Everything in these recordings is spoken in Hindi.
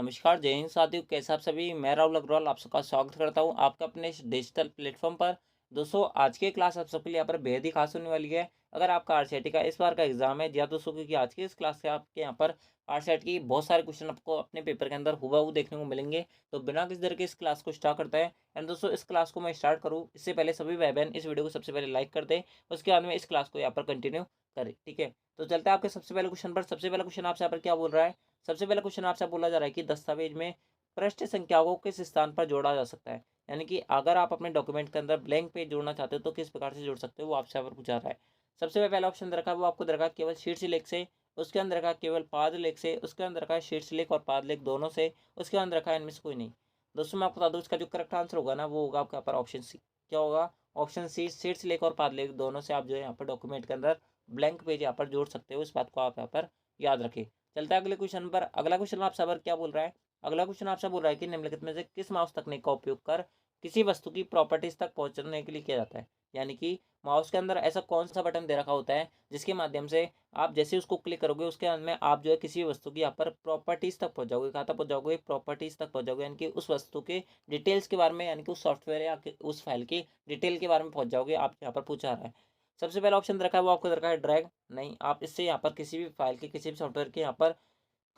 नमस्कार, जय हिंद साथियों। कैसे आप सभी? मैं राहुल अग्रवाल आप सबका स्वागत करता हूं आपका अपने इस डिजिटल प्लेटफॉर्म पर। दोस्तों, आज की क्लास आप सबके लिए यहाँ पर बेहद ही खास होने वाली है। अगर आपका आरसीईटी का इस बार का एग्जाम है, जी हाँ दोस्तों, क्योंकि आज की इस क्लास से आपके यहाँ पर आरसीईटी की बहुत सारे क्वेश्चन आपको अपने पेपर के अंदर हुबहू देखने को मिलेंगे। तो बिना किसी तरह के इस क्लास को स्टार्ट करता है। एंड दोस्तों, इस क्लास को मैं स्टार्ट करूँ इससे पहले सभी भाई बहन इस वीडियो को सबसे पहले लाइक कर दें। उसके बाद में इस क्लास को यहाँ पर कंटिन्यू करें, ठीक है। तो चलते हैं आपके सबसे पहले क्वेश्चन पर। सबसे पहला क्वेश्चन आपसे यहाँ पर क्या बोल रहा है? सबसे पहला क्वेश्चन आपसे बोला जा रहा है कि दस्तावेज में पृष्ठ संख्या को किस स्थान पर जोड़ा जा सकता है। यानी कि अगर आप अपने डॉक्यूमेंट के अंदर ब्लैंक पेज जोड़ना चाहते हो तो किस प्रकार से जोड़ सकते हो, वो आपसे यहाँ पर पूछा रहा है। सबसे पहला ऑप्शन रखा है वो आपको रखा है केवल शीर्षलेख से, उसके अंदर रखा है केवल पादलेख से, उसके अंदर रखा है शीर्षलेख और पादलेख दोनों से, उसके अंदर रखा है इनमें से कोई नहीं। दोस्तों, मैं आपको बता दूं इसका जो करेक्ट आंसर होगा ना, वो होगा आपका यहाँ पर ऑप्शन सी। क्या होगा? ऑप्शन सी, शीर्षलेख और पादलेख दोनों से आप जो है यहाँ पर डॉक्यूमेंट के अंदर ब्लैंक पेज यहाँ पर जोड़ सकते हो। इस बात को आप यहाँ पर याद रखें। चलता है अगले क्वेश्चन पर। अगला क्वेश्चन आपसे पर क्या बोल रहा है? अगला क्वेश्चन आपसे बोल रहा है कि निम्नलिखित में से किस माउस तकनीक का उपयोग कर किसी वस्तु की प्रॉपर्टीज तक पहुंचने के लिए किया जाता है। यानी कि माउस के अंदर ऐसा कौन सा बटन दे रखा होता है जिसके माध्यम से आप जैसे उसको क्लिक करोगे उसके अंदर में आप जो है किसी वस्तु की यहाँ पर प्रॉपर्टीज तक पहुंच जाओगे। कहाँ तक पहुंच जाओगे? प्रॉपर्टीज तक पहुंच जाओगे। यानी कि उस वस्तु के डिटेल्स के बारे में, यानी कि उस सॉफ्टवेयर या उस फाइल की डिटेल के बारे में पहुंच जाओगे। आप यहाँ पर पूछा रहा है। सबसे पहला ऑप्शन रखा है वो आपको रखा है ड्रैग। नहीं, आप इससे यहाँ पर किसी भी फाइल के किसी भी सॉफ्टवेयर के यहाँ पर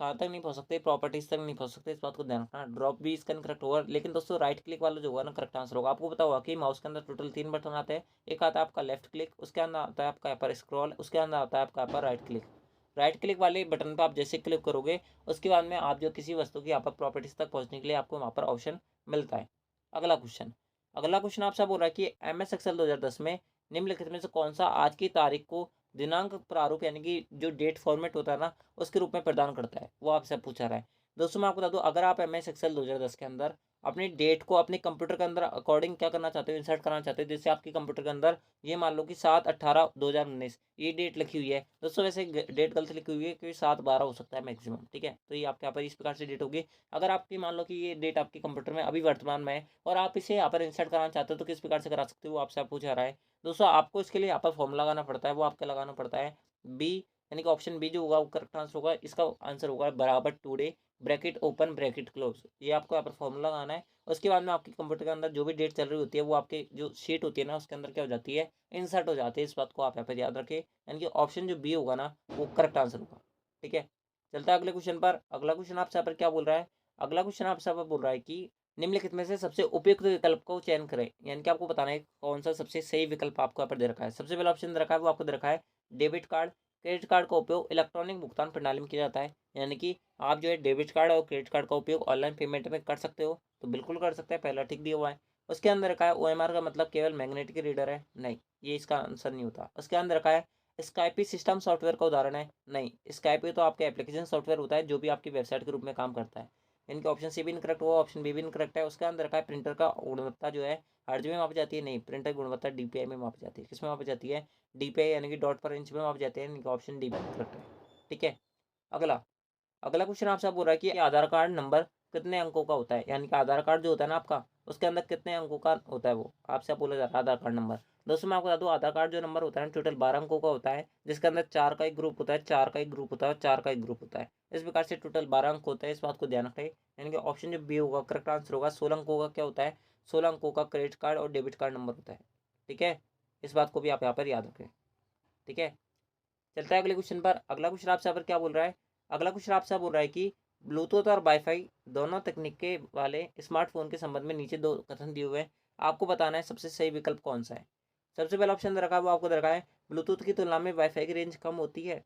कहाँ तक नहीं पहुंच सकते, प्रॉपर्टीज तक नहीं पहुंच सकते। इस बात को ध्यान रखना। ड्रॉप भी इसका करेक्ट होगा, लेकिन दोस्तों राइट क्लिक वाला जो होगा ना करेक्ट आंसर होगा। आपको पता होगा कि माउस के अंदर टोटल 3 बटन आते हैं। एक आता है आपका लेफ्ट क्लिक, उसके अंदर आता है आपका यहाँ पर स्क्रॉल, उसके अंदर आता है आपका यहाँ पर राइट क्लिक। राइट क्लिक वाले बटन पर आप जैसे क्लिक करोगे उसके बाद में आप जो किसी वस्तु की यहाँ पर प्रॉपर्टीज तक पहुंचने के लिए आपको वहाँ पर ऑप्शन मिलता है। अगला क्वेश्चन। अगला क्वेश्चन आपसे बोल रहा है कि MS एक्सेल 2010 में निम्नलिखित में से कौन सा आज की तारीख को दिनांक प्रारूप, यानी कि जो डेट फॉर्मेट होता है ना, उसके रूप में प्रदान करता है, वो आपसे पूछा रहा है। दोस्तों, मैं आपको बता दूं, अगर आप MS एक्सेल 2010 के अंदर अपनी डेट को अपने कंप्यूटर के अंदर अकॉर्डिंग क्या करना चाहते हो, इंसर्ट करना चाहते हो, जैसे आपके कंप्यूटर के अंदर ये मान लो कि 7/18/2019 ये डेट लिखी हुई है। दोस्तों, वैसे डेट गलत लिखी हुई है क्योंकि 7/12 हो सकता है मैक्सिमम, ठीक है। तो ये आपके यहाँ पर इस प्रकार से डेट होगी। अगर आपकी मान लो कि ये डेट आपके कंप्यूटर में अभी वर्तमान में है और आप इसे यहाँ पर इंसर्ट कराना चाहते हो तो किस प्रकार से करा सकते हो, वो आपसे पूछा रहा है। दोस्तों, आपको इसके लिए यहाँ पर फॉर्मूला लगाना पड़ता है। वो आपका लगाना पड़ता है बी, यानी कि ऑप्शन बी जो होगा वो करेक्ट आंसर होगा। इसका आंसर होगा बराबर today bracket open bracket close. ये आपको यहाँ पर फॉर्मूला लगाना है। उसके बाद में आपके कंप्यूटर के अंदर जो भी डेट चल रही होती है वो आपके जो शीट होती है ना उसके अंदर क्या हो जाती है, इंसर्ट हो जाती है। इस बात को आप यहाँ पर याद रखें। यानी कि ऑप्शन जो बी होगा ना वो करेक्ट आंसर होगा, ठीक है। चलता है अगले क्वेश्चन पर। अगला क्वेश्चन आपसे यहाँ पर क्या बोल रहा है? अगला क्वेश्चन आपसे यहाँ पर बोल रहा है कि निम्नलिखित में से सबसे उपयुक्त विकल्प को चयन करें। यानी कि आपको बताना है कौन सा सबसे सही विकल्प आपको यहाँ पर दे रखा है। सबसे पहला ऑप्शन दे रखा है वो आपको दे रखा है डेबिट कार्ड। क्रेडिट कार्ड का उपयोग इलेक्ट्रॉनिक भुगतान प्रणाली में किया जाता है। यानी कि आप जो है डेबिट कार्ड और क्रेडिट कार्ड का उपयोग ऑनलाइन पेमेंट में कर सकते हो, तो बिल्कुल कर सकते हैं, पहला ठीक दिया हुआ है। उसके अंदर रखा है OMR का मतलब केवल मैग्नेटिक रीडर है। नहीं, ये इसका आंसर नहीं होता। उसके अंदर रखा है स्काइपी सिस्टम सॉफ्टवेयर का उदाहरण है। नहीं, स्काइपी तो आपका एप्लीकेशन सॉफ्टवेयर होता है जो भी आपकी वेबसाइट के रूप में काम करता है। इनके ऑप्शन सी भी इनकरेक्ट हुआ, ऑप्शन बी भी इनकरेक्ट है। उसके अंदर रखा है प्रिंटर का गुणवत्ता जो है हर्ज में मापी जाती है। नहीं, प्रिंटर गुणवत्ता DPI में मापी जाती है। किस में मापी जाती है? DPI, यानी कि डॉट पर इंच में मापी जाती है। इनका ऑप्शन डी भी इनकरेक्ट है, ठीक है। अगला अगला क्वेश्चन आपसे बोल रहा है कि आधार कार्ड नंबर कितने अंकों का होता है। यानी कि आधार कार्ड जो होता है ना आपका, उसके अंदर कितने अंकों का होता है, वो आपसे बोला जा रहा है आधार कार्ड नंबर। दोस्तों, मैं आपको बता दूं आधार कार्ड जो नंबर होता है ना टोटल 12 अंकों का होता है, जिसके अंदर 4 का एक ग्रुप होता है, 4 का एक ग्रुप होता है, 4 का एक ग्रुप होता है। इस प्रकार से टोटल 12 अंक होता है। इस बात को ध्यान रखें। यानी कि ऑप्शन जो बी होगा करेक्ट आंसर होगा। 16 अंकों का क्या होता है? 16 अंकों का क्रेडिट कार्ड और डेबिट कार्ड नंबर होता है, ठीक है। इस बात को भी आप यहाँ पर याद रखें, ठीक है। चलता है अगले क्वेश्चन पर। अगला क्वेश्चन आपसे यहाँ पर क्या बोल रहा है? अगला क्वेश्चन आपसे बोल रहा है कि ब्लूटूथ और वाईफाई दोनों तकनीक के वाले स्मार्टफोन के संबंध में नीचे दो कथन दिए हुए हैं। आपको बताना है सबसे सही विकल्प कौन सा है। सबसे पहला ऑप्शन रखा है वो आपको रखा है ब्लूटूथ की तुलना में वाईफाई की रेंज कम होती है।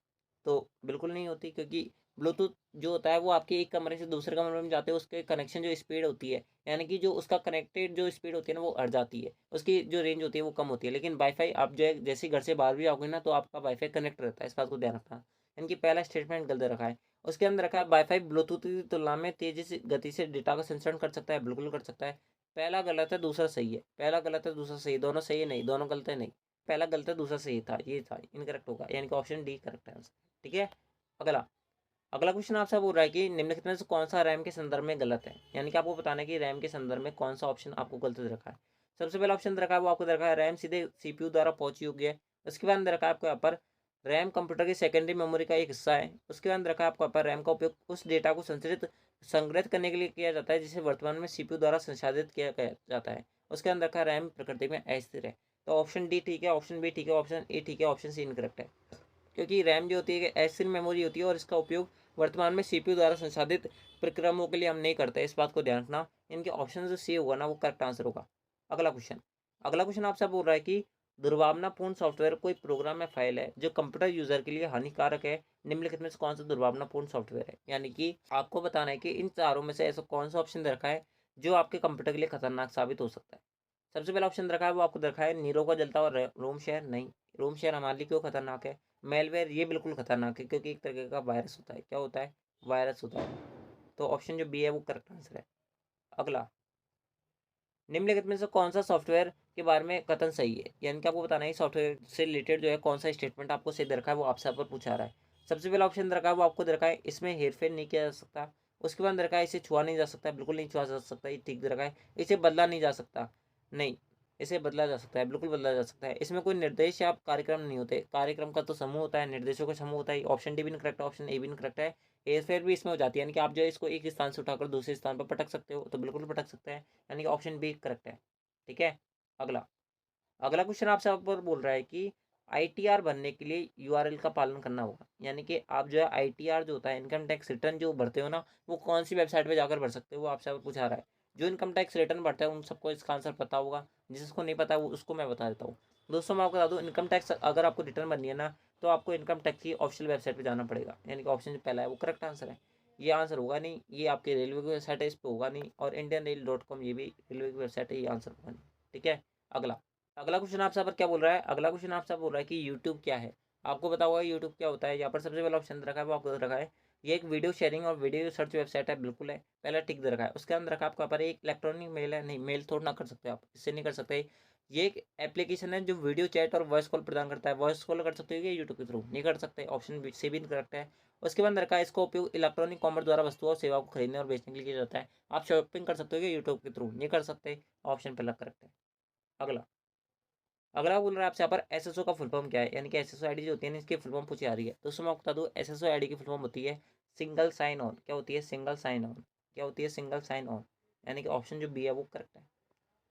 तो बिल्कुल नहीं होती, क्योंकि ब्लूटूथ जो होता है वो आपके एक कमरे से दूसरे कमरे में जाते हैं, उसके कनेक्शन जो स्पीड होती है, यानी कि जो उसका कनेक्टेड जो स्पीड होती है ना वो हट जाती है, उसकी जो रेंज होती है वो कम होती है। लेकिन वाईफाई आप जो है जैसे घर से बाहर भी आओगे ना तो आपका वाईफाई कनेक्ट रहता है। इस बात को ध्यान रखना। इनकी पहला स्टेटमेंट गलत रखा है। उसके अंदर रखा है वाईफाई ब्लूटूथ की तुलना में तेजी से गति से डेटा का संचरण कर सकता है। बिल्कुल कर सकता है। पहला गलत है, दूसरा सही है। पहला गलत है, दूसरा सही है। दोनों सही है? नहीं, दोनों गलत है। नहीं, पहला गलत है, दूसरा सही था, ये था इनकरेक्ट होगा। यानी कि ऑप्शन डी करेक्ट है आंसर, ठीक है। अगला अगला क्वेश्चन आपसे बोल रहा है कि निम्नलिखित में से कौन सा रैम के संदर्भ में गलत है। यानी कि आपको बताना है कि रैम के संदर्भ में कौन सा ऑप्शन आपको गलत दे रखा है। सबसे पहला ऑप्शन रखा है वो आपको दे रखा है रैम सीधे CPU द्वारा पहुंची योग्य है। उसके बाद रखा है आपको यहाँ पर रैम कंप्यूटर की सेकेंडरी मेमोरी का एक हिस्सा है। उसके बाद रखा है आपको यहाँ पर रैम का उपयोग उस डेटा को संचरित संग्रहित करने के लिए किया जाता है, जिसे वर्तमान में सीपीयू द्वारा संसाधित किया जाता है। उसके अंदर का रैम प्रकृति में अस्थिर है। तो ऑप्शन डी ठीक है, ऑप्शन बी ठीक है, ऑप्शन ए ठीक है, ऑप्शन सी इनकरेक्ट है। क्योंकि रैम जो होती है अस्थिर मेमोरी होती है और इसका उपयोग वर्तमान में सीपीयू द्वारा संसाधित प्रक्रियाओं के लिए हम नहीं करते। इस बात को ध्यान रखना। इनके ऑप्शन जो सी होगा ना वो करेक्ट आंसर होगा। अगला क्वेश्चन आपसे बोल रहा है कि दुर्भावनापूर्ण सॉफ्टवेयर कोई प्रोग्राम या फाइल है जो कंप्यूटर यूजर के लिए हानिकारक है। निम्नलिखित में से कौन सा दुर्भावनापूर्ण सॉफ्टवेयर है? यानी कि आपको बताना है कि इन चारों में से ऐसा कौन सा ऑप्शन दे रखा है जो आपके कंप्यूटर के लिए खतरनाक साबित हो सकता है। सबसे पहला ऑप्शन रखा है वो आपको रखा है नीरो का जलता हुआ रोम शेयर। नहीं, रोम शेयर हमारे लिए क्यों खतरनाक है? मेलवेयर ये बिल्कुल खतरनाक है क्योंकि एक तरीके का वायरस होता है। क्या होता है? वायरस होता है। तो ऑप्शन जो बी है वो करेक्ट आंसर है। अगला, निम्नलिखित में से कौन सा सॉफ्टवेयर के बारे में कथन सही है? यानी कि आपको बताना है सॉफ्टवेयर से रिलेटेड जो है कौन सा स्टेटमेंट आपको सही दे रखा है वो आपसे यहाँ पर पूछा रहा है। सबसे पहला ऑप्शन रखा है वो आपको दे रखा है इसमें हेरफेर नहीं किया जा सकता। उसके बाद रखा है इसे छुआ नहीं जा सकता, बिल्कुल नहीं छुआ जा सकता, ये ठीक दे रखा है। इसे बदला नहीं जा सकता, नहीं, इसे बदला जा सकता है, बिल्कुल बदला जा सकता है। इसमें कोई निर्देश या कार्यक्रम नहीं होते, कार्यक्रम का तो समूह होता है, निर्देशों का समूह होता है। ऑप्शन डी भी इनकरेक्ट है, ऑप्शन ए भी इनकरेक्ट है। हेरफेर भी इसमें हो जाती है, यानी कि आप जो है इसको एक स्थान से उठाकर दूसरे स्थान पर पटक सकते हो, तो बिल्कुल पटक सकते हैं, यानी कि ऑप्शन बी करेक्ट है। ठीक है। अगला अगला क्वेश्चन आपसे आप पर बोल रहा है कि आईटीआर बनने के लिए यूआरएल का पालन करना होगा। यानी कि आप जो है आईटीआर जो होता है इनकम टैक्स रिटर्न जो भरते हो ना, वो कौन सी वेबसाइट पे जाकर भर सकते हो वो आपसे पूछा रहा है। जो इनकम टैक्स रिटर्न भरता है उन सबको इसका आंसर पता होगा, जिसको नहीं पता वो उसको मैं बता देता हूँ। दोस्तों मैं आपको बता दूँ, इनकम टैक्स अगर आपको रिटर्न भरनी है ना तो आपको इनकम टैक्स की ऑफिशियल वेबसाइट पर जाना पड़ेगा। यानी कि ऑप्शन जो पहला है वो करेक्ट आंसर है। ये आंसर होगा नहीं, ये आपके रेलवे की वेबसाइट है, इस पर होगा नहीं, और indianrail.com ये भी रेलवे की वेबसाइट है, ये आंसर होगा नहीं। ठीक है। अगला अगला क्वेश्चन आपसे पर क्या बोल रहा है? अगला क्वेश्चन आपसे बोल रहा है कि यूट्यूब क्या है। आपको पता होगा यूट्यूब क्या होता है। यहाँ पर सबसे पहला ऑप्शन रखा है वो आपको रखा है ये एक वीडियो शेयरिंग और वीडियो सर्च वेबसाइट है, बिल्कुल है, पहला टिक दे रखा है। उसके अंदर रखा आपको यहाँ पर एक इलेक्ट्रॉनिक मेल है, नहीं मेल थोड़ा ना कर सकते आप, इससे नहीं कर सकते। ये एक एप्लीकेशन है जो वीडियो चैट और वॉइस कॉल प्रदान करता है। वॉइस कॉल कर सकते हो ये यूट्यूब के थ्रू नहीं कर सकते, ऑप्शन से भी करेक्ट है। उसके बाद रखा है इसका उपयोग इलेक्ट्रॉनिक कॉमर्स द्वारा वस्तुओं और सेवा को खरीदने और बेचने के लिए किया जाता है। आप शॉपिंग कर सकते हो यूट्यूब के थ्रू नहीं कर सकते, ऑप्शन पहला करेक्ट है। अगला अगला बोल रहा है आपसे यहाँ पर एसएसओ का फुल फॉर्म क्या है? यानी कि एसएसओ आईडी जो होती है ना इसकी फुल फॉर्म पूछी आ रही है। दोस्तों मैं आपको बता दूँ एसएसओ आईडी की फुल फॉर्म होती है सिंगल साइन ऑन। क्या होती है? Single sign on. क्या होती है? Single sign on. यानी कि ऑप्शन जो बी है वो करेक्ट है।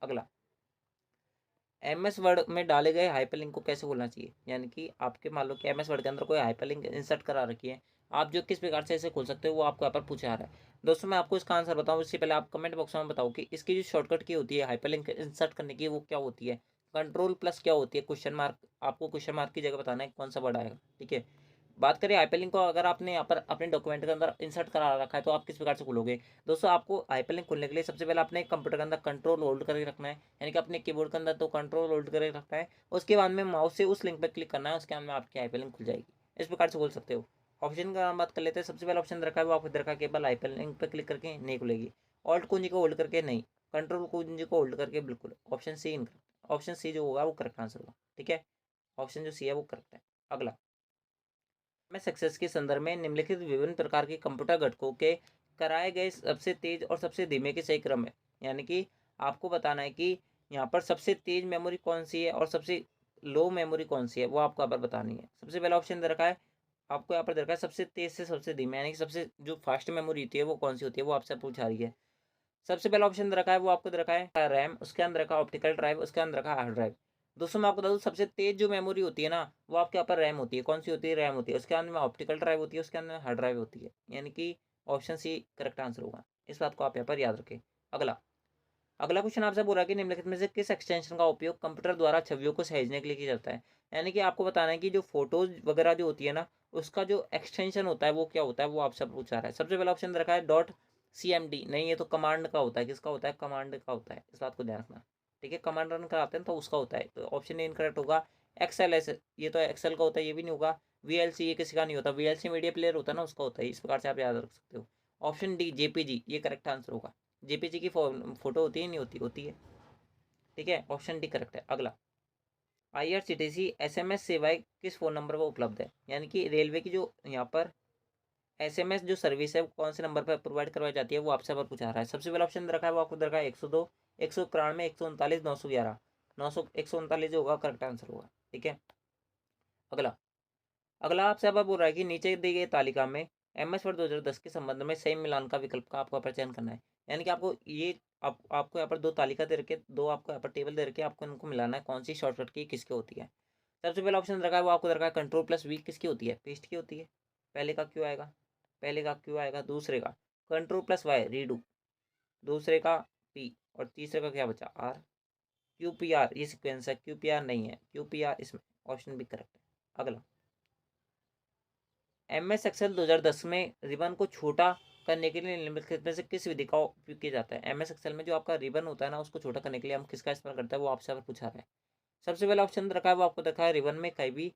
अगला, एमएस वर्ड में डाले गए हाइपरलिंक को कैसे खोलना चाहिए? यानी कि आपके मान लो कि एमएस वर्ड के अंदर कोई हाइपरलिंक इंसर्ट करा रखी है, आप जो किस प्रकार से इसे खोल सकते हो वो आपको यहाँ पर पूछा आ रहा है। दोस्तों मैं आपको इसका आंसर बताऊं इससे पहले आप कमेंट बॉक्स में बताओ कि इसकी जो शॉर्टकट की होती है हाइपरलिंक इंसर्ट करने की वो क्या होती है। कंट्रोल प्लस क्या होती है? Question mark. आपको क्वेश्चन मार्क की जगह बताना है कौन सा वर्ड आएगा। ठीक है। बात करें हाइपरलिंक को, अगर आपने यहाँ पर अपने डॉक्यूमेंट के अंदर इंसर्ट करा रखा है तो आप किस प्रकार से खोलोगे? दोस्तों आपको हाइपरलिंक खोलने के लिए सबसे पहले अपने कंप्यूटर के अंदर कंट्रोल होल्ड करके रखना है, यानी कि अपने कीबोर्ड के अंदर तो कंट्रोल होल्ड करके रखना है। उसके बाद में माउस से उस लिंक पर क्लिक करना है, उसके बाद में आपकी हाइपरलिंक खुल जाएगी। इस प्रकार से खोल सकते हो। ऑप्शन का बात कर लेते हैं। सबसे पहला ऑप्शन रखा है वो आपको दे रखा है केवल हाइपरलिंक पर क्लिक करके नहीं खुलेगी। ऑल्ट कुंजी को होल्ड करके नहीं, कंट्रोल कुंजी को होल्ड करके बिल्कुल। Option C incorrect. Option C जो होगा वो करेक्ट आंसर होगा। ठीक है। ऑप्शन जो सी है वो करेक्ट है। अगला, में सक्सेस के संदर्भ में निम्नलिखित विभिन्न प्रकार के कंप्यूटर घटकों के कराए गए सबसे तेज और सबसे धीमे के सही क्रम है। यानी कि आपको बताना है कि यहाँ पर सबसे तेज मेमोरी कौन सी है और सबसे लो मेमोरी कौन सी है वो आपको यहाँ पर बतानी है। सबसे पहला ऑप्शन दे रखा है आपको यहाँ पर दे रखा है सबसे तेज से सबसे धीमे, यानी कि सबसे जो फास्ट मेमोरी होती है वो कौन सी होती है वो आपसे पूछा रही है। सबसे पहला ऑप्शन दे रखा है वो आपको दे रखा है रैम, उसके अंदर रखा ऑप्टिकल ड्राइव, उसके अंदर रखा हार्ड ड्राइव। दोस्तों मैं आपको बता दूं सबसे तेज जो मेमोरी होती है ना वो आपके यहाँ पर रैम होती है। कौन सी होती है? रैम होती है। उसके अंदर में ऑप्टिकल ड्राइव होती है, उसके अंदर हार्ड ड्राइव होती है। यानी कि ऑप्शन सी करेक्ट आंसर होगा। इस बात को आप यहाँ पर याद रखें। अगला अगला क्वेश्चन आपसे बोल रहा है कि निम्नलिखित में से किस एक्सटेंशन का उपयोग कंप्यूटर द्वारा छवियों को सहेजने के लिए किया जाता है? यानी कि आपको बताना है कि जो फोटोज वगैरह जो होती है ना उसका जो एक्सटेंशन होता है वो क्या होता है वो आपसे पूछा रहा है। सबसे पहला ऑप्शन रखा है डॉट CMD। नहीं, ये तो कमांड का होता है। किसका होता है? कमांड का होता है। इस बात को ध्यान रखना। ठीक है। कमांड रन कराते हैं तो उसका होता है, तो ऑप्शन ए इनकरेक्ट होगा। XLS, ये तो एक्सेल का होता है, ये भी नहीं होगा। VLC ये किसी का नहीं होता, VLC मीडिया प्लेयर होता है ना उसका होता है। इस प्रकार से आप याद रख सकते हो। ऑप्शन डी JPG ये करेक्ट आंसर होगा। JPG की फोटो होती है नहीं होती? होती है। ठीक है। ऑप्शन डी करेक्ट है। अगला, IRCTC SMS सेवाएं किस फ़ोन नंबर पर उपलब्ध है? यानी कि रेलवे की जो यहाँ पर SMS जो सर्विस है वो कौन से नंबर पर प्रोवाइड करवाई जाती है वो आपसे पर पूछा रहा है। सबसे पहला ऑप्शन रखा है वो आपको रखा है 102, 191, 139, 911। 139 जो होगा करेक्ट आंसर होगा। ठीक है। अगला अगला आपसे अब बोल रहा है कि नीचे दी गई तालिका में MS वर्ड 2010 के संबंध में सही मिलान का विकल्प का आपको यहाँ पर चयन करना है। यानी कि आपको ये आपको यहाँ पर 2 तालिका दे रखे, 2 आपको यहाँ पर टेबल दे रखे, आपको इनको मिलाना है कौन सी शॉर्टकट की किसकी होती है। सबसे पहला ऑप्शन रखा है वो आपको रखा है Ctrl+V किसकी होती है, पेस्ट की होती है। पहले का क्यों आएगा, पहले का क्यों आएगा, दूसरे का Ctrl+Y रीडू, दूसरे का P और तीसरे का क्या बचा R। QPR ये सीक्वेंस है, QPR नहीं है, QPR इसमें ऑप्शन भी करेक्ट है। अगला MS एक्सेल 2010 में रिबन को छोटा करने के लिए निम्नलिखित में से किस विधि का उपयोग किया जाता है। MS एक्सेल में जो आपका रिबन होता है ना, उसको छोटा करने के लिए हम किसका इस्तेमाल करते हैं, वो आपसे पूछा रहा है। सबसे पहला ऑप्शन रखा है वो आपको देखा है रिबन में कहीं भी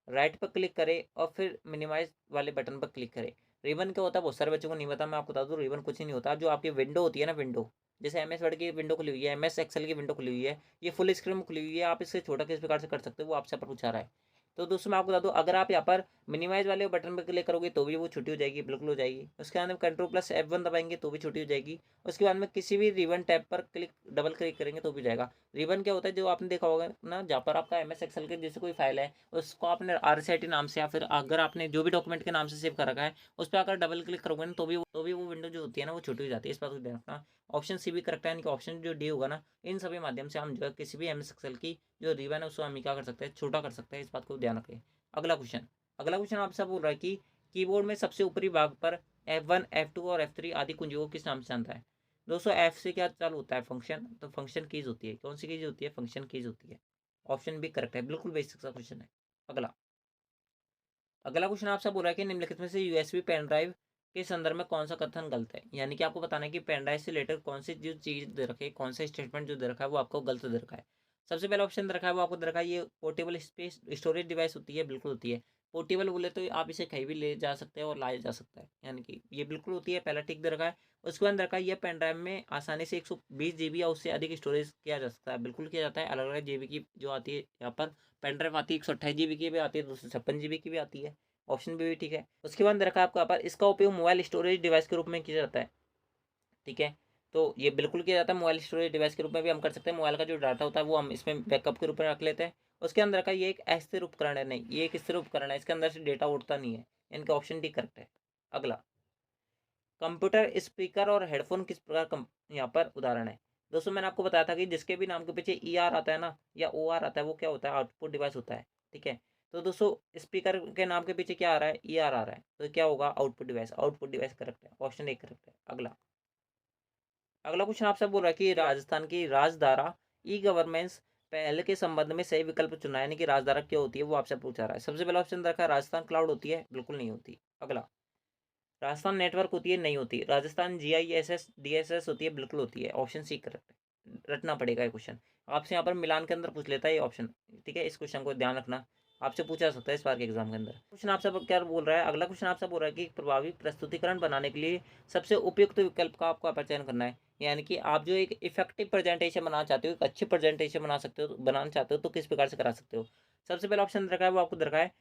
राइट पर क्लिक करें और फिर मिनिमाइज वाले बटन पर क्लिक करें। रिबन क्या होता है बहुत सारे बच्चों को नहीं पता, मैं आपको बता दूं रिबन कुछ ही नहीं होता। जो आपकी विंडो होती है ना, विंडो जैसे MS वर्ड की विंडो खुली हुई है, MS एक्सेल की विंडो खुली हुई है, ये फुल स्क्रीन में खुली हुई है, आप इससे छोटा किस प्रकार से कर सकते हो वो आपसे पूछा रहा है। तो दोस्तों मैं आपको बता दूं, अगर आप यहाँ पर मिनिमाइज वाले बटन पर क्लिक करोगे तो भी वो छोटी हो जाएगी, बिल्कुल हो जाएगी। उसके बाद में Ctrl+F1 दबाएंगे तो भी छोटी हो जाएगी। उसके बाद में किसी भी रिबन टैब पर डबल क्लिक करेंगे तो भी जाएगा। रिबन क्या होता है, जो आपने देखा होगा ना, जहाँ पर आपका MS एक्सेल के जैसे कोई फाइल है, उसको आपने RCIT नाम से या फिर अगर आपने जो भी डॉक्यूमेंट के नाम से सेव कर रखा है, उस पर अगर डबल क्लिक करोगे ना तो भी वो विंडो जो होती है ना, वो छोटी हो जाती है। इस बात को ध्यान रखना। ऑप्शन सी भी करेक्ट है, यानी कि ऑप्शन जो डी होगा ना, इन सभी माध्यम से हम जो है किसी भी MS एक्सेल की जो रिबन है उसको हम क्या कर सकते हैं, छोटा कर सकते हैं। इस बात को ध्यान रखें। अगला क्वेश्चन आपसे बोल रहा है कि कीबोर्ड में सबसे ऊपरी भाग पर F1 F2 और F3 आदि कुंजियों को किस नाम से जानता है। दोस्तों F से क्या चालू होता है, फंक्शन, तो फंक्शन कीज होती है। कौन सी कीज होती है, फंक्शन कीज होती है। ऑप्शन भी करेक्ट है, बिल्कुल बेसिक सा क्वेश्चन है। अगला अगला क्वेश्चन आपसे बोल रहा है कि निम्नलिखित में से USB पेन ड्राइव के संदर्भ में कौन सा कथन गलत है। यानी कि आपको बताना है कि पेन ड्राइव से रिलेटेड कौन सी जो चीज दे रखी है, कौन सा स्टेटमेंट जो दे रखा है वो आपको गलत दे रखा है। सबसे पहला ऑप्शन दे रखा है वो आपको दे रखा है ये पोर्टेबल स्पेस स्टोरेज डिवाइस होती है, बिल्कुल होती है। पोर्टेबल बोले तो आप इसे कहीं भी ले जा सकते हैं और लाया जा सकता है, यानी कि ये बिल्कुल होती है, पहला टिक दे रखा है। उसके बाद रखा है यह पेन ड्राइव में आसानी से 120 GB या उससे अधिक स्टोरेज किया जा सकता है, बिल्कुल किया जाता है। अलग अलग GB की जो आती है यहाँ पर पेन ड्राइव आती है, 128 GB की भी आती है, 256 GB की भी आती है। ऑप्शन भी ठीक है। उसके बाद रखा है आपको यहाँ पर इसका उपयोग मोबाइल स्टोरेज डिवाइस के रूप में किया जाता है, ठीक है। तो ये बिल्कुल किया जाता है, मोबाइल स्टोरेज डिवाइस के रूप में भी हम कर सकते हैं। मोबाइल का जो डाटा होता है वो हम इसमें बैकअप के रूप में रख लेते हैं। उसके अंदर का ये एक अस्थिर उपकरण है, नहीं ये एक स्थिर उपकरण है, इसके अंदर से डेटा उठता नहीं है। इनका ऑप्शन डी करेक्ट है। अगला कंप्यूटर स्पीकर और हेडफोन किस प्रकार यहाँ पर उदाहरण है। दोस्तों मैंने आपको बताया था कि जिसके भी नाम के पीछे ER आता है ना या OR आता है, वो क्या होता है, आउटपुट डिवाइस होता है, ठीक है। तो दोस्तों स्पीकर के नाम के पीछे क्या आ रहा है, ER आ रहा है, तो क्या होगा, output device. Output device correct है, ऑप्शन ए करेक्ट है। अगला अगला क्वेश्चन आपसे बोल रहा है कि राजस्थान की राजधारा E-गवर्नेंस पहले के संबंध में सही विकल्प चुना है, यानी कि राजधारा क्या होती है वो आपसे पूछा रहा है। सबसे पहला ऑप्शन रखा है राजस्थान क्लाउड होती है, बिल्कुल नहीं होती। अगला राजस्थान नेटवर्क होती है, नहीं होती। राजस्थान GISS DSS होती है, बिल्कुल होती है। ऑप्शन सी करेक्ट है, रटना पड़ेगा ये क्वेश्चन। आपसे यहाँ पर मिलान के अंदर पूछ लेता है ये ऑप्शन, ठीक है। इस क्वेश्चन को ध्यान रखना, आपसे पूछा सकता है इस बार के एग्जाम के अंदर। क्वेश्चन आपसे क्या बोल रहा है, अगला क्वेश्चन आपसे बोल रहा है कि एक प्रभावी प्रस्तुतिकरण बनाने के लिए सबसे उपयुक्त विकल्प का आपको चयन करना है। यानी कि आप जो एक इफेक्टिव प्रेजेंटेशन बनाना चाहते हो, एक अच्छी प्रेजेंटेशन बनाना चाहते हो तो किस प्रकार से करा सकते हो। सबसे पहला ऑप्शन रखा है वो आपको रखा है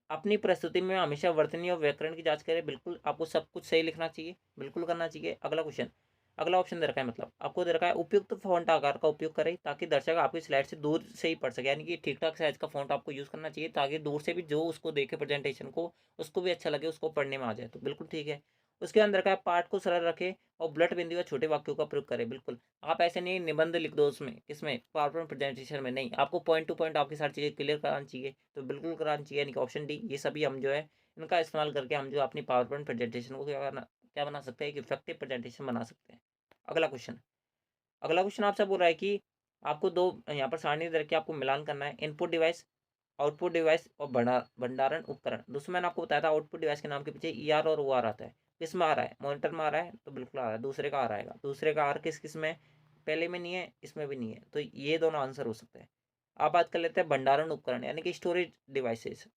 अपनी प्रस्तुति में हमेशा वर्तनी और व्याकरण की जांच करें, बिल्कुल आपको सब कुछ सही लिखना चाहिए, बिल्कुल करना चाहिए। अगला ऑप्शन दे रखा है, मतलब आपको दे रखा है उपयुक्त फॉन्ट आकार का उपयोग करें ताकि दर्शक आपकी स्लाइड से दूर से ही पढ़ सके, यानी कि ठीक ठाक साइज का फॉन्ट आपको यूज़ करना चाहिए ताकि दूर से भी जो उसको देखे प्रेजेंटेशन को, उसको भी अच्छा लगे, उसको पढ़ने में आ जाए, तो बिल्कुल ठीक है। उसके अंदर का पाठ को सरल रखें और बुलेट बिंदु या छोटे वाक्यों का प्रयोग करें, बिल्कुल। आप ऐसे नहीं निबंध लिख दो उसमें, किसमें, पावर पॉइंट प्रेजेंटेशन में नहीं, आपको पॉइंट टू पॉइंट आपकी सारी चीज़ें क्लियर करानी चाहिए, तो बिल्कुल करानी चाहिए, यानी कि ऑप्शन डी। ये सभी हम जो है इनका इस्तेमाल करके हम जो अपनी पावर पॉइंट प्रेजेंटेशन को क्या बना सकते हैं, एक इफेक्टिव प्रेजेंटेशन बना सकते हैं। अगला क्वेश्चन अगला क्वेश्चन आपसे बोल रहा है कि आपको दो यहाँ पर सारणी दे रखी है, आपको मिलान करना है। इनपुट डिवाइस, आउटपुट डिवाइस और भंडारण उपकरण। दोस्तों मैंने आपको बताया था आउटपुट डिवाइस के नाम के पीछे ER और OR आता है। किस में आ रहा है, मॉनिटर में आ रहा है, तो बिल्कुल आ रहा है। दूसरे का आ रहेगा, दूसरे का R किस में, पहले में नहीं है, इसमें भी नहीं है, तो ये दोनों आंसर हो सकते हैं। आप बात कर लेते हैं भंडारण उपकरण, यानी कि स्टोरेज डिवाइसेस।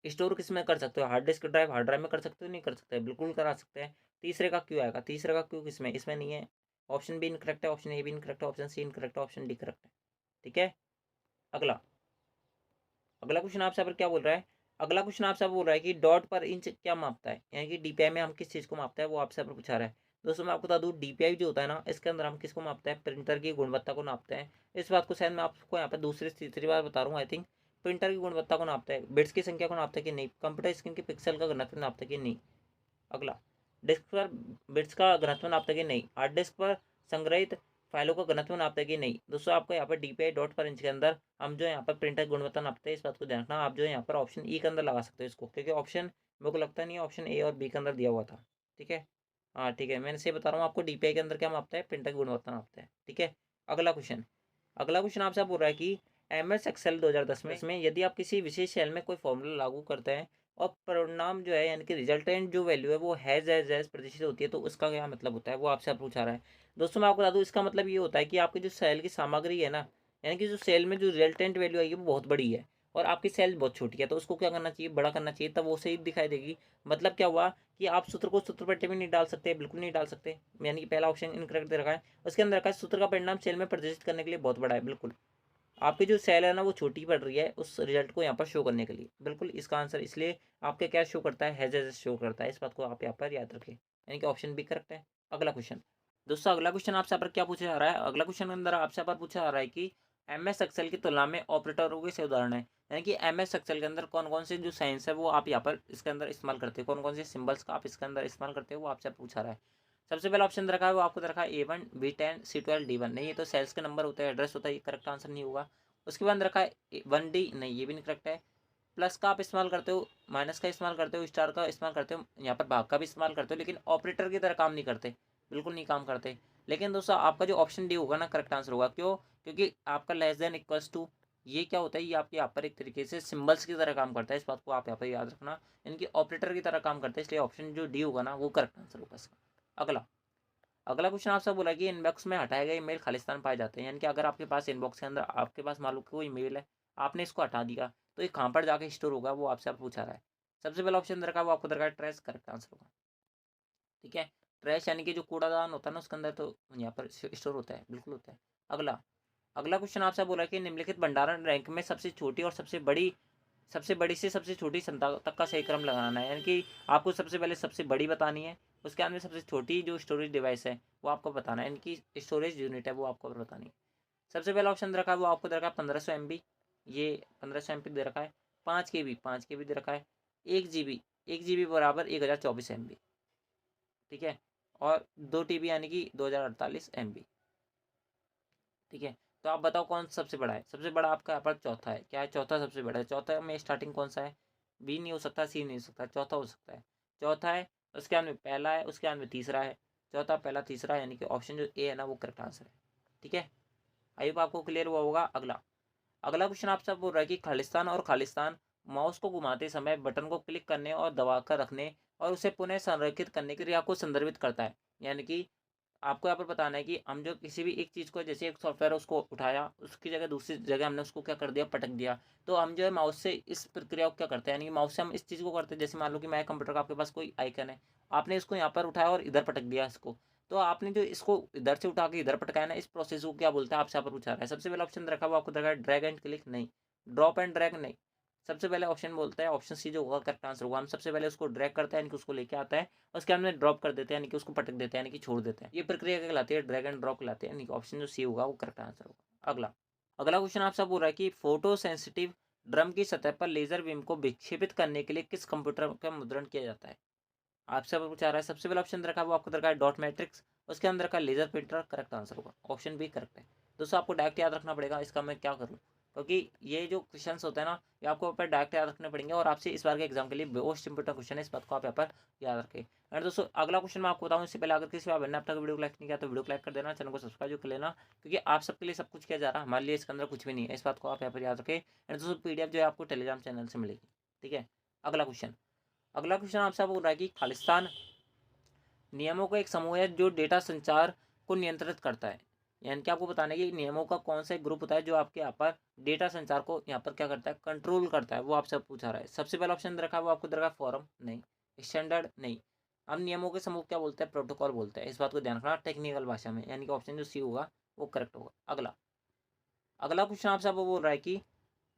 स्टोर किस में कर सकते हो, हार्ड ड्राइव में कर सकते हो, नहीं कर सकते, बिल्कुल करा सकते हैं। तीसरे का क्यों आएगा, तीसरे का क्यों किस में, इसमें नहीं है। ऑप्शन बी इनकरेक्ट है, ऑप्शन ए भी इनकरेक्ट है, ऑप्शन सी इनकरेक्ट है, ऑप्शन डी करेक्ट है, ठीक है। अगला अगला क्वेश्चन आपसे यहाँ पर क्या बोल रहा है, अगला क्वेश्चन आपसे बोल रहा है कि डॉट पर इंच क्या मापता है, यानी कि DPI में हम किस चीज़ को मापता है, वो आपसे यहाँ पर पूछा रहा है। दोस्तों मैं आपको बता दूँ DPI जो होता है ना, इसके अंदर हम किसको मापते हैं, प्रिंटर की गुणवत्ता को नापते हैं। इस बात को शायद मैं आपको यहाँ पर दूसरी तीसरी बार बता रहा हूँ, आई थिंक। प्रिंटर की गुणवत्ता को नापता है, बिट्स की संख्या को नापता है कि नहीं, कंप्यूटर स्क्रीन के पिक्सल का घनत्व नापता है कि नहीं, अगला, डिस्क पर बिट्स का घनत्व नापता है कि नहीं। हार्ड डिस्क पर संग्रहित फाइलों का घनत्व नापता है कि नहीं। दोस्तों आपको यहाँ पर DPI डॉट पर इंच के अंदर हम जो है यहाँ पर प्रिंटर गुणवत्ता नापते हैं, इस बात को ध्यान रखना। आप जो है यहाँ पर ऑप्शन ई के अंदर लगा सकते हो इसको, क्योंकि ऑप्शन मेरे को लगता नहीं है ऑप्शन ए और बी के अंदर दिया हुआ था। ठीक है, हाँ ठीक है, मैंने से बता रहा हूँ आपको DPI के अंदर क्या मापता है, प्रिंटर की गुणवत्ता नापता है। ठीक है, अगला क्वेश्चन आपसे बोल रहा है कि MS एक्सेल 2010 में यदि आप किसी विशेष सेल में कोई फॉर्मूला लागू करते हैं और परिणाम जो है यानी कि रिजल्टेंट जो वैल्यू है वो हैज़ प्रतिशत होती है, तो उसका क्या मतलब होता है, वो आपसे आप पूछा रहा है। दोस्तों मैं आपको बता दूं, इसका मतलब ये होता है कि आपकी जो सेल की सामग्री है ना, यानी कि जो सेल में जो रिजल्टेंट वैल्यू आएगी वो बहुत बड़ी है और आपकी सेल बहुत छोटी है, तो उसको क्या करना चाहिए, बड़ा करना चाहिए, तब वो सही दिखाई देगी। मतलब क्या हुआ कि आप सूत्र को सूत्र पट्टे में नहीं डाल सकते, बिल्कुल नहीं डाल सकते, यानी कि पहला ऑप्शन इनकरेक्ट दे रखा है। उसके अंदर रखा है सूत्र का परिणाम सेल में प्रदर्शित करने के लिए बहुत बड़ा है। बिल्कुल आपकी जो सेल है ना वो छोटी पड़ रही है उस रिजल्ट को यहाँ पर शो करने के लिए। बिल्कुल इसका आंसर इसलिए आपके क्या शो करता है, हैज़ शो करता है। इस बात को आप यहाँ पर याद रखें, यानी कि ऑप्शन बी करेक्ट है। अगला क्वेश्चन, दोस्तों अगला क्वेश्चन आपसे यहाँ पर क्या पूछा जा रहा है, अगला क्वेश्चन के अंदर आपसे यहाँ पर पूछा जा रहा है कि MS एक्सेल की तुलना में ऑपरेटरों के से उदाहरण है। यानी कि MS एक्सेल के अंदर कौन कौन से जो साइंस है वो आप यहाँ पर इसके अंदर इस्तेमाल करते हो, कौन कौन से सिंबल्स का आप इसके अंदर इस्तेमाल करते हो, वो आपसे पूछा रहा है। सबसे पहला ऑप्शन रखा है वो आपको रखा है A1 B10 C12 D1। नहीं, ये तो सेल्स के नंबर होता है, एड्रेस होता है, ये करेक्ट आंसर नहीं होगा। उसके बाद रखा है 1D, नहीं ये भी नहीं करेक्ट है। प्लस का आप इस्तेमाल करते हो, माइनस का इस्तेमाल करते हो, स्टार का इस्तेमाल करते हो, यहाँ पर भाग का भी इस्तेमाल करते हो, लेकिन ऑपरेटर की तरह काम नहीं करते, बिल्कुल नहीं काम करते। लेकिन दोस्तों आपका जो ऑप्शन डी होगा ना करेक्ट आंसर होगा। क्यों? क्योंकि आपका लेस देन इक्वल्स टू ये क्या होता है, ये आपके यहाँ पर एक तरीके से सिंबल्स की तरह काम करता है, इस बात को आप यहाँ पर याद रखना। इनकी ऑपरेटर की तरह काम करता है, इसलिए ऑप्शन जो डी होगा ना वो करेक्ट आंसर होगा इसका। अगला अगला क्वेश्चन आपसे बोला कि इनबॉक्स में हटाए गए ईमेल खालिस्तान पाए जाते हैं। यानी कि अगर आपके पास इनबॉक्स के अंदर आपके पास मान लो कोई ईमेल है, आपने इसको हटा दिया, तो ये कहाँ पर जाके स्टोर होगा, वो आपसे आप पूछा रहा है। सबसे पहला ऑप्शन रखा है वो आपको दरकार ट्रैश, करेक्ट आंसर होगा। ठीक है, ट्रैश यानी कि जो कूड़ादान होता है ना उसके अंदर, तो यहाँ पर स्टोर होता है, बिल्कुल होता है। अगला अगला क्वेश्चन आपसे बोला कि निम्नलिखित भंडारण रैंक में सबसे छोटी और सबसे बड़ी से सबसे छोटी संख्या तक का सही क्रम लगाना है। यानी कि आपको सबसे पहले सबसे बड़ी बतानी है, उसके बाद में सबसे छोटी जो स्टोरेज डिवाइस है वो आपको बताना है, इनकी स्टोरेज यूनिट है वो आपको बतानी है। सबसे पहला ऑप्शन रखा है वो आपको दे रखा है 1500 MB, ये 1500 MB दे रखा है। 5 KB दे रखा है। 1 GB बराबर 1024 MB। ठीक है, और 2 TB यानी कि 2048 MB। ठीक है, तो आप बताओ कौन सबसे बड़ा है। सबसे बड़ा आपका यहाँ पर चौथा है। क्या है? चौथा सबसे बड़ा है। चौथा में स्टार्टिंग कौन सा है? बी नहीं हो सकता, सी नहीं हो सकता, चौथा हो सकता है। चौथा है, उसके बाद में पहला है, उसके बाद में तीसरा है। चौथा पहला तीसरा, यानी कि ऑप्शन जो ए है ना वो करेक्ट आंसर है। ठीक है, आई होप आपको क्लियर हुआ होगा। अगला अगला क्वेश्चन आपसे बोल रहा है कि खालिस्तान माउस को घुमाते समय बटन को क्लिक करने और दबाकर रखने और उसे पुनः संरेखित करने की क्रिया को संदर्भित करता है। यानी कि आपको यहाँ पर बताना है कि हम जो किसी भी एक चीज़ को, जैसे एक सॉफ्टवेयर है उसको उठाया, उसकी जगह दूसरी जगह हमने उसको क्या कर दिया, पटक दिया, तो हम जो है माउस से इस प्रक्रिया को क्या करते हैं, यानी कि माउस से हम इस चीज़ को करते हैं। जैसे मान लो कि मैं कंप्यूटर का आपके पास कोई आइकन है, आपने इसको यहाँ पर उठाया और इधर पटक दिया इसको, तो आपने जो इसको इधर से उठा के इधर पटकाया ना, इस प्रोसेस को क्या बोलते हैं आपसे यहाँ पर पूछा रहा है। सबसे पहला ऑप्शन रखा हुआ आपको रखा है ड्रैग एंड क्लिक, नहीं। ड्रॉप एंड ड्रैग, नहीं। सबसे पहले ऑप्शन बोलता है ऑप्शन सी जो होगा करेक्ट आंसर होगा। हम सबसे पहले उसको ड्रैग करते हैं, यानी कि उसको लेके आता है, उसके बाद में ड्रॉप कर देते हैं, यानी कि उसको पटक देते हैं, यानी कि छोड़ देते हैं। ये प्रक्रिया क्या कहलाती है? ड्रैग एंड ड्रॉप कहलाती है, यानी कि ऑप्शन जो सी होगा वो करेक्ट आंसर होगा। अगला अगला क्वेश्चन आपसे बोल रहा है कि फोटो सेंसिटिव ड्रम की सतह पर लेजर बीम को विक्षेपित करने के लिए किस कंप्यूटर का मुद्रण किया जाता है? आपसे पूछा रहा है। सबसे पहला ऑप्शन रखा है वो आपको रखा है डॉट मैट्रिक्स, उसके अंदर का लेजर प्रिंटर, करेक्ट आंसर होगा। ऑप्शन बी करेक्ट है। दोस्तों आपको डायरेक्ट याद रखना पड़ेगा, इसका मैं क्या करूँ, क्योंकि ये जो क्वेश्चन होते हैं ना ये आपको ऊपर डायरेक्ट याद रखने पड़ेंगे और आपसे इस बार के एग्जाम के लिए मोस्ट इंपोर्टेंट क्वेश्चन है, इस बात को आप यहाँ पर याद रखें। एंड दोस्तों अगला क्वेश्चन मैं आपको बताऊँ इससे पहले, अगर किसी बार अब तक वीडियो को लाइक नहीं किया तो वीडियो को लाइक कर देना, चैनल को सब्सक्राइब कर लेना, क्योंकि आप सबके लिए सब कुछ किया जा रहा है, हमारे लिए इसके अंदर कुछ भी नहीं है, इस बात को आप यहाँ पर याद रखें। एंड दोस्तों PDF जो है आपको टेलीग्राम चैनल से मिलेगी। ठीक है, अगला क्वेश्चन आपसे बोल रहा है कि खालिस्तान नियमों का एक समूह है जो डेटा संचार को नियंत्रित करता है। यानी कि आपको बताना है कि नियमों का कौन सा एक ग्रुप होता है जो आपके यहाँ पर डेटा संचार को यहाँ पर क्या करता है, कंट्रोल करता है, वो आपसे पूछा रहा है। सबसे पहला ऑप्शन रखा है वो आपको रखा है फॉरम, नहीं। स्टैंडर्ड, नहीं। हम नियमों के समूह क्या बोलते हैं? प्रोटोकॉल बोलते हैं, इस बात को ध्यान रखना टेक्निकल भाषा में, यानी कि ऑप्शन जो सी होगा वो करेक्ट होगा। अगला अगला क्वेश्चन आपसे आपको बोल रहा है कि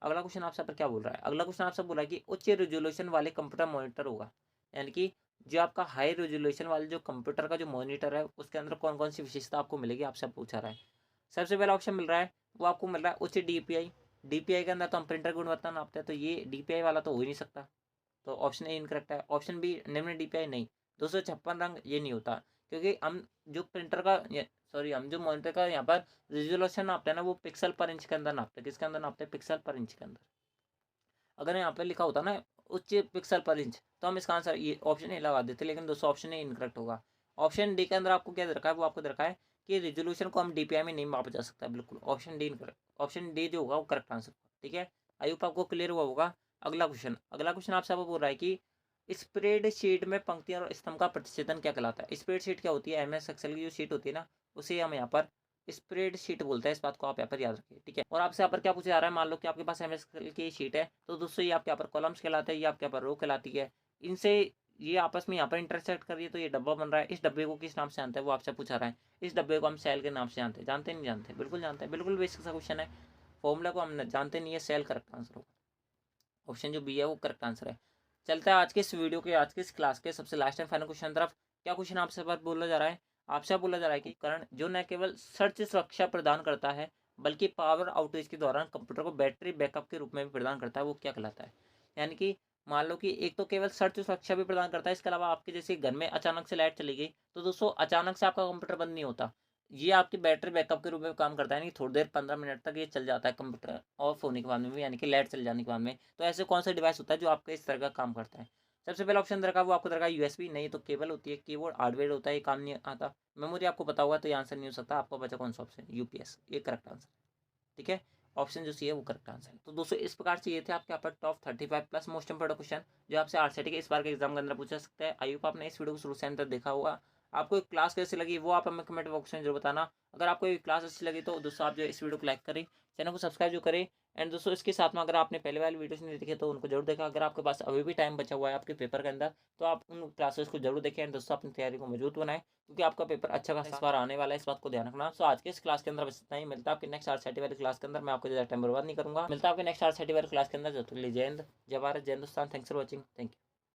अगला क्वेश्चन आपसे पर क्या बोल रहा है, अगला क्वेश्चन आपसे बोला है कि उच्च रेजोल्यूशन वाले कंप्यूटर मॉनिटर होगा। यानी कि जो आपका हाई रेजोल्यूशन वाले जो कंप्यूटर का जो मॉनिटर है उसके अंदर कौन कौन सी विशेषता आपको मिलेगी, आपसे पूछा रहा है। सबसे पहला ऑप्शन मिल रहा है वो आपको मिल रहा है उच्च DPI। DPI के अंदर तो हम प्रिंटर गुणवत्ता नापते हैं, तो ये DPI वाला तो हो ही नहीं सकता, तो ऑप्शन ए इनकरेक्ट है। ऑप्शन बी निम्न DPI, नहीं। 256 रंग ये नहीं होता, क्योंकि हम जो प्रिंटर का हम जो मॉनिटर का यहाँ पर रेजोल्यूशन नापते हैं ना, वो पिक्सल पर इंच के अंदर नापते हैं। किसके अंदर नापते हैं? पिक्सल पर इंच के अंदर। अगर यहाँ पे लिखा होता ना उच्च पिक्सल पर इंच, तो हम इसका आंसर ये ऑप्शन ए लगा देते, लेकिन दोस्तों ऑप्शन ए इनकरेक्ट होगा। ऑप्शन डी के अंदर आपको क्या दे रखा है? वो आपको दे रखा है कि रेजोल्यूशन को हम डीपीआई में नहीं मापा जा सकता। बिल्कुल option D incorrect, option D जो होगा वो करेक्ट आंसर। ठीक है, आई होप आपको क्लियर हुआ होगा। अगला क्वेश्चन आपसे आपको बोल रहा है कि स्प्रेडशीट में पंक्तियां और स्तंभ का प्रतिच्छेदन क्या कहलाता है? स्प्रेडशीट क्या होती है? एमएस एक्सेल की जो शीट होती है ना, उसे हम यहाँ पर स्प्रेडशीट बोलते हैं। इस बात को आप यहाँ पर याद रखिए। ठीक है, और आपसे यहाँ पर क्या पूछा जा रहा है? मान लो कि आपके पास एमएस एक्सेल की शीट है, तो दोस्तों ये आपके यहाँ पर कॉलम्स कहलाते हैं, ये आपके यहाँ पर रो कहलाती है। इनसे ये आपस में यहाँ पर इंटरसेक्ट कर रही है, तो ये डब्बा बन रहा है। इस डब्बे को किस नाम से जानते हैं? वो आपसे पूछा रहा है। इस डब्बे को हम सेल के नाम से जानते हैं। जानते नहीं जानते? बिल्कुल जानते हैं, बिल्कुल बेसिक सा क्वेश्चन है। फॉर्मूला को हम जानते नहीं है, सेल करेक्ट आंसर होगा। ऑप्शन जो बी है वो करेक्ट आंसर है। चलता है आज के इस वीडियो के, आज के इस क्लास के सबसे लास्ट एंड फाइनल क्वेश्चन तरफ। क्या क्वेश्चन आपसे पर बोला जा रहा है? आपसे बोला जा रहा है कि उपकरण जो न केवल सर्च सुरक्षा प्रदान करता है, बल्कि पावर आउटेज के दौरान कंप्यूटर को बैटरी बैकअप के रूप में भी प्रदान करता है, वो क्या कहलाता है? यानी कि मान लो कि एक तो केवल सर्च सुरक्षा भी प्रदान करता है, इसके अलावा आपके जैसे घर में अचानक से लाइट चली गई, तो दोस्तों अचानक से आपका कंप्यूटर बंद नहीं होता, ये आपकी बैटरी बैकअप के रूप में काम करता है। यानी थोड़ी देर 15 मिनट तक ये चल जाता है कंप्यूटर ऑफ होने के बाद में भी, यानी कि लाइट चल जाने के बाद में। तो ऐसे कौन सा डिवाइस होता है जो आपके इस तरह का काम करता है? सबसे पहला ऑप्शन दरकार वो आपको दरकार यूएसबी, नहीं तो केबल होती है, कीबोर्ड हार्डवेयर होता है, ये काम नहीं आता। मेमोरी आपको पता होगा, तो ये आंसर नहीं हो सकता। आपको बचा कौन सा ऑप्शन? यूपीएस, ये करेक्ट आंसर। ठीक है, ऑप्शन जो सी है वो करेक्ट आंसर है। तो दोस्तों इस प्रकार से ये थे आपके यहाँ पर top 35 plus most important question जो आपसे आरसीटी के इस बार के एग्जाम के अंदर पूछा सकता है। आई होप आपने इस वीडियो को शुरू से अंत तक देखा होगा। आपको क्लास कैसी लगी वो आप हमें कमेंट बॉक्स में जरूर बताना। अगर आपको ये क्लास अच्छी लगी तो दोस्तों आप जो इस वीडियो को लाइक करें, चैनल को सब्सक्राइब जो करें। एंड दोस्तों इसके साथ में अगर आपने पहले वाली वीडियोस नहीं देखे तो उनको जरूर देखा। अगर आपके पास अभी भी टाइम बचा हुआ है आपके पेपर के अंदर, तो आप उन क्लासेस को जरूर देखें। एंड दोस्तों अपनी तैयारी को मजबूत बनाएं, क्योंकि आपका पेपर अच्छा खासा इस बार आने वाला है, इस बात को ध्यान रखना। सो आज के इस क्लास के अंदर बस इतना ही। मिलता है आपके नेक्स्ट आरसीटी वाली क्लास के अंदर। मैं आपको ज़्यादा टाइम बर्बाद नहीं करूंगा। मिलता है आपके नेक्स्ट आरसीटी वाली क्लास के अंदर। जब तक के लिए जय हिंद, जय भारत, जय Hindustan. Thanks for watching. Thank you.